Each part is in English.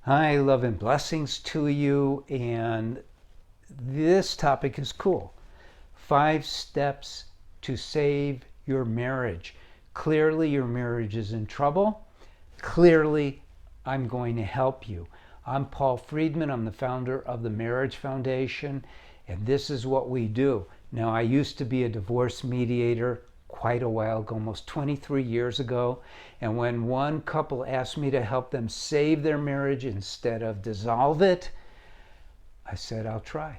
Hi, love and blessings to you. And this topic is cool. 5 steps to save your marriage. Clearly, your marriage is in trouble. Clearly, I'm going to help you. I'm Paul Friedman. I'm the founder of the Marriage Foundation, and this is what we do. Now, I used to be a divorce mediator quite a while ago, almost 23 years ago. And when one couple asked me to help them save their marriage instead of dissolve it, I said, I'll try.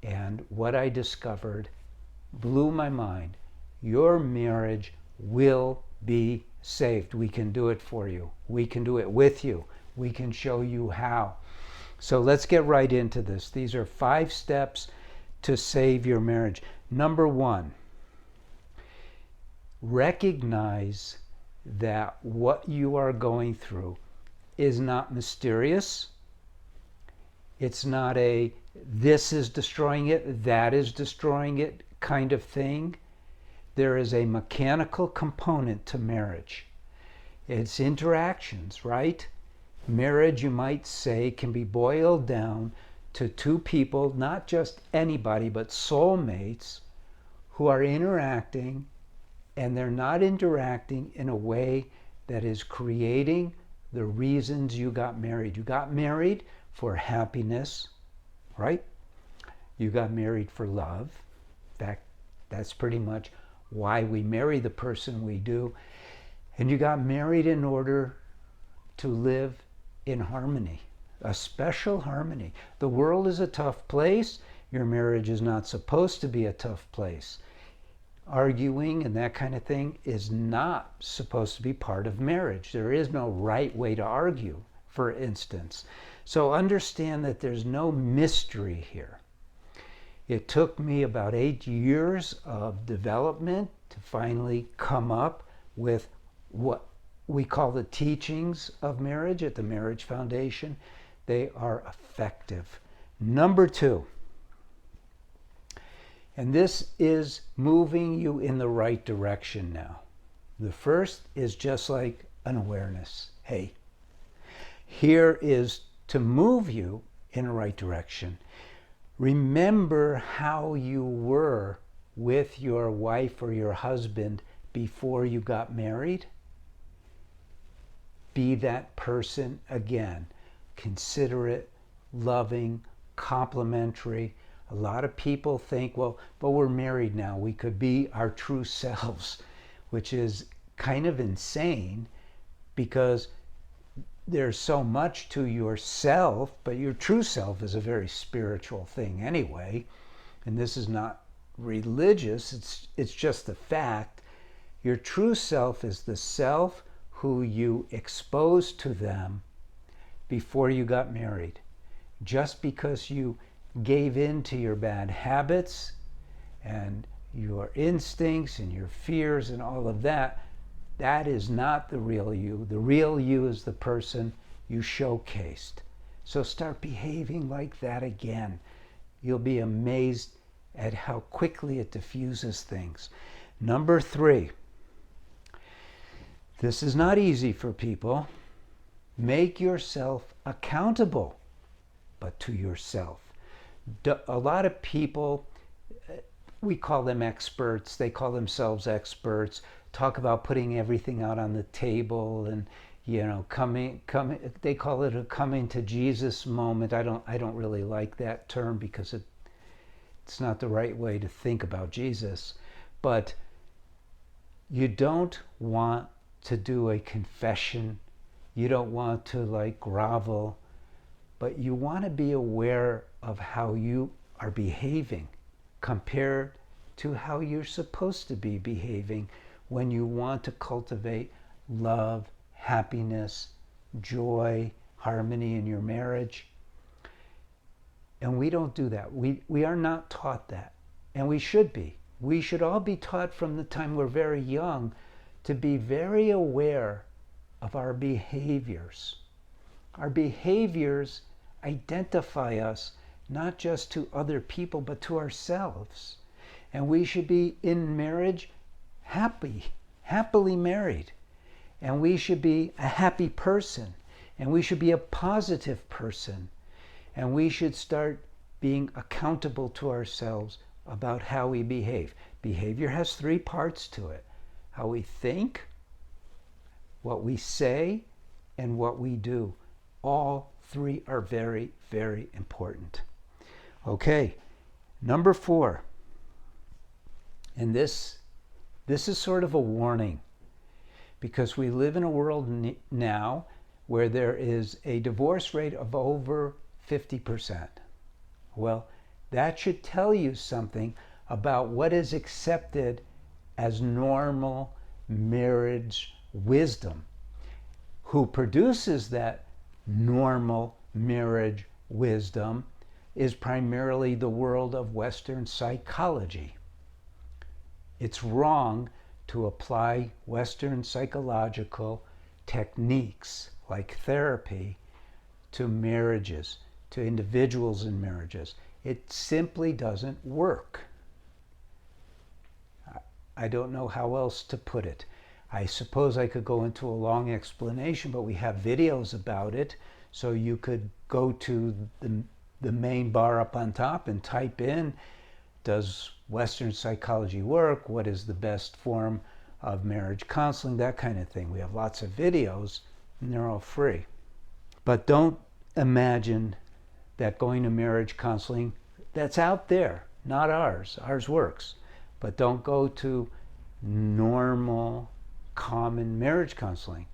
And what I discovered blew my mind. Your marriage will be saved. We can do it for you. We can do it with you. We can show you how. So let's get right into this. These are 5 steps to save your marriage. Number 1, recognize that what you are going through is not mysterious. It's not a this is destroying it, that is destroying it kind of thing. There is a mechanical component to marriage. It's interactions, right? Marriage, you might say, can be boiled down to 2 people, not just anybody, but soulmates who are interacting, and they're not interacting in a way that is creating the reasons you got married. You got married for happiness, right? You got married for love. In fact, that's pretty much why we marry the person we do. And you got married in order to live in harmony, a special harmony. The world is a tough place. Your marriage is not supposed to be a tough place. Arguing and that kind of thing is not supposed to be part of marriage. There is no right way to argue, for instance. So understand that there's no mystery here. It took me about 8 years of development to finally come up with what we call the teachings of marriage at the Marriage Foundation. They are effective. Number 2, and this is moving you in the right direction now. The first is just like an awareness. Hey, here is to move you in the right direction. Remember how you were with your wife or your husband before you got married. Be that person again. Considerate, loving, complimentary. A lot of people think, well, but we're married now. We could be our true selves, which is kind of insane because there's so much to yourself, but your true self is a very spiritual thing anyway. And this is not religious. It's just the fact. Your true self is the self who you exposed to them before you got married. Just because you gave in to your bad habits and your instincts and your fears and all of that, that is not the real you. The real you is the person you showcased. So start behaving like that again. You'll be amazed at how quickly it diffuses things. Number 3, this is not easy for people. Make yourself accountable, but to yourself. A lot of people, we call them experts, they call themselves experts, talk about putting everything out on the table and, coming, they call it a coming to Jesus moment. I don't really like that term because it's not the right way to think about Jesus. But you don't want to do a confession. You don't want to grovel, but you want to be aware of how you are behaving compared to how you're supposed to be behaving when you want to cultivate love, happiness, joy, harmony in your marriage. And we don't do that. We are not taught that. And we should be. We should all be taught from the time we're very young to be very aware of our behaviors. Our behaviors identify us not just to other people, but to ourselves. And we should be in marriage happily married. And we should be a happy person. And we should be a positive person. And we should start being accountable to ourselves about how we behave. Behavior has 3 parts to it: how we think, what we say, and what we do. All 3 are very, very important. Okay, number 4. And this is sort of a warning, because we live in a world now where there is a divorce rate of over 50%. Well, that should tell you something about what is accepted as normal marriage wisdom. Who produces that normal marriage wisdom is primarily the world of Western psychology. It's wrong to apply Western psychological techniques like therapy to marriages, to individuals in marriages. It simply doesn't work. I don't know how else to put it. I suppose I could go into a long explanation, but we have videos about it, so you could go to the main bar up on top and type in, does Western psychology work? What is the best form of marriage counseling? That kind of thing. We have lots of videos, and they're all free. But don't imagine that going to marriage counseling, that's out there, not ours. Ours works. But don't go to normal, common marriage counseling.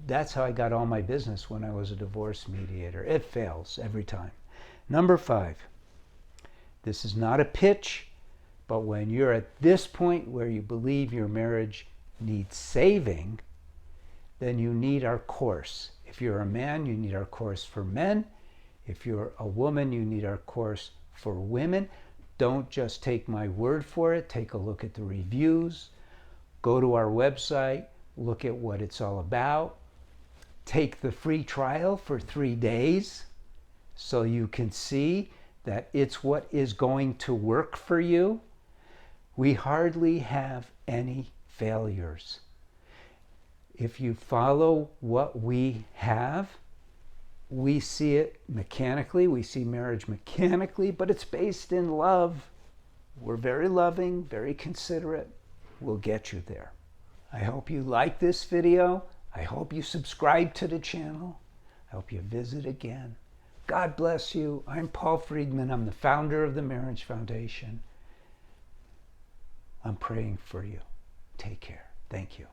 That's how I got all my business when I was a divorce mediator. It fails every time. Number 5. This is not a pitch, but when you're at this point where you believe your marriage needs saving, then you need our course. If you're a man, you need our course for men. If you're a woman, you need our course for women. Don't just take my word for it. Take a look at the reviews. Go to our website. Look at what it's all about. Take the free trial for 3 days so you can see that it's what is going to work for you. We hardly have any failures. If you follow what we have, we see it mechanically. We see marriage mechanically, but it's based in love. We're very loving, very considerate. We'll get you there. I hope you like this video. I hope you subscribe to the channel. I hope you visit again. God bless you. I'm Paul Friedman. I'm the founder of the Marriage Foundation. I'm praying for you. Take care. Thank you.